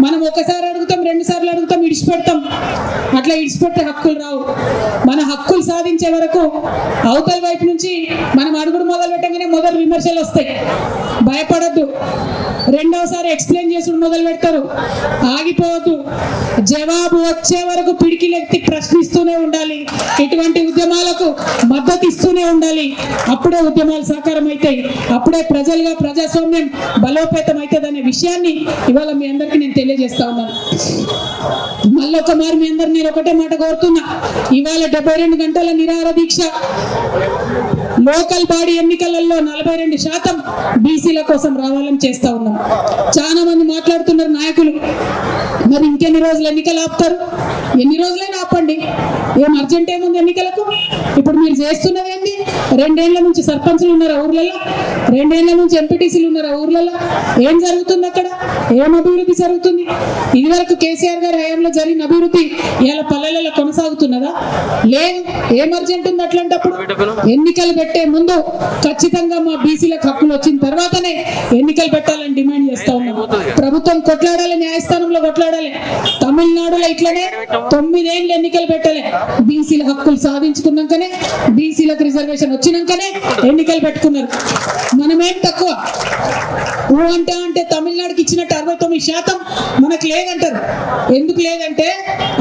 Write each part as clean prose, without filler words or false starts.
మనం ఒకసారి అడుగుతాం, 2 సార్లు అడుగుతాం, ఇడిచిపెడతాం. అట్లా ఇడిచిపెట్టే హక్కులు రావు. మన హక్కులు సాధించే వరకు అవతల వైపు నుంచి మనం అడుగుడు మొదలు పెట్టగానే మొదలు విమర్శలు వస్తాయి. భయపడద్దు. రెండోసారి ఎక్స్ప్లెయిన్ చేసుడు మొదలు పెడతారు. ఆగిపోవద్దు. జవాబు వచ్చే వరకు పిడికిలెత్తి ప్రశ్నిస్తూనే ఉండాలి. ఇటువంటి ఉద్యమాలకు మద్దతు ఇస్తూనే ఉండాలి. అప్పుడే ఉద్యమాలు సాకారం అవుతాయి. అప్పుడే ప్రజలుగా ప్రజాస్వామ్యం బలోపేతం అవుతుంది అనే విషయాన్ని ఇవాళ మీ అందరికీ నేను తెలియజేస్తా ఉన్నాను. మళ్ళొక మారు మీ అందరు నేను ఒకటే మాట కోరుతున్నా. ఇవాళ 72 గంటల నిరాహార దీక్ష లోకల్ బాడీ ఎన్నికలలో 42% బీసీల కోసం రావాలని చేస్తా ఉన్నాం. చాలా మంది మాట్లాడుతున్నారు నాయకులు, మరి ఇంకెన్ని రోజులు ఎన్నికలు ఆపుతారు? ఎన్ని రోజులైనా ఆపండి, ఏం అర్జెంట్ ఏముంది ఎన్నికలకు? ఇప్పుడు మీరు చేస్తున్నది ఏంటి? 2 ఏళ్ల నుంచి సర్పంచ్లు ఉన్నారు ఊర్లలో, 2 ఏళ్ల నుంచి ఎంపీటీసీలు ఉన్నారు ఊర్లలో. ఏం జరుగుతుంది అక్కడ? ఏం అభివృద్ధి జరుగుతుంది? ఇదివరకు కేసీఆర్ గారి హయాంలో జరిగిన అభివృద్ధి ఇవాళ పల్లెలలో కొనసాగుతున్నదా? లేదు. ఏం అర్జెంట్ ఉంది అట్లాంటప్పుడు? ఎన్నికలు పెట్టే ముందు ఖచ్చితంగా మా బీసీలకు హక్కులు వచ్చిన తర్వాతనే ఎన్నికలు పెట్టాలని డిమాండ్ చేస్తా ఉన్నాం. ప్రభుత్వం కొట్లాడాలి, న్యాయస్థానంలో కొట్లాడాలి. తమిళనాడులో ఇట్లనే 9 ఏళ్ళు ఎన్నికలు పెట్టాలి. బీసీల హక్కులు సాధించుకున్నాకనే, బీసీలకు రిజర్వేషన్ వచ్చినాకనే ఎన్నికలు పెట్టుకున్నారు. మనమేం తక్కువ? అంటే తమిళనాడుకి ఇచ్చినట్టు 69% మనకు లేదంటారు. ఎందుకు లేదంటే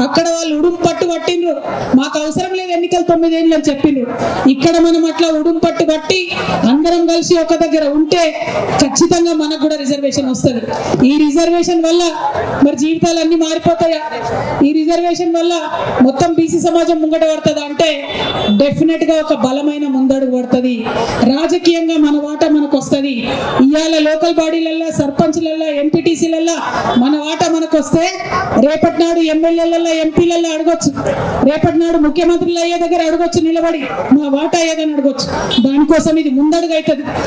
అక్కడ వాళ్ళు ఉడుం పట్టు పట్టిండ్రు, మాకు అవసరం లేదు ఎన్నికలు 9 ఏళ్ళు అని చెప్పిండ్రు. ఇక్కడ మనం అట్లా ఉడుం పట్టు పట్టి అందరం కలిసి ఒక దగ్గర ఉంటే ఖచ్చితంగా మనకు కూడా రిజర్వేషన్ వస్తుంది. ఈ రిజర్వేషన్ వల్ల మరి జీవితాలు అన్ని మారిపోతాయా? ఈ రిజర్వేషన్ వల్ల మొత్తం బీసీ సమాజం ముంగట పడుతుందా అంటే డెఫినెట్ గా ఒక బలమైన ముందడుగు పడుతుంది. రాజకీయంగా మన వాటా మనకు వస్తుంది. ఇవాళ లోకల్ బాడీలల్లో, సర్పంచ్లల్లో, ఎంపీటీసీలల్లో మన వాటా మనకు వస్తే రేపటి నాడు ఎమ్మెల్యేలలో, ఎంపీలలో అడగొచ్చు. రేపటి నాడు ముఖ్యమంత్రులు అయ్యే దగ్గర అడగొచ్చు, నిలబడి మా వాటా ఏదని అడగొచ్చు. దానికోసం ఇది ముందడుగు అవుతుంది.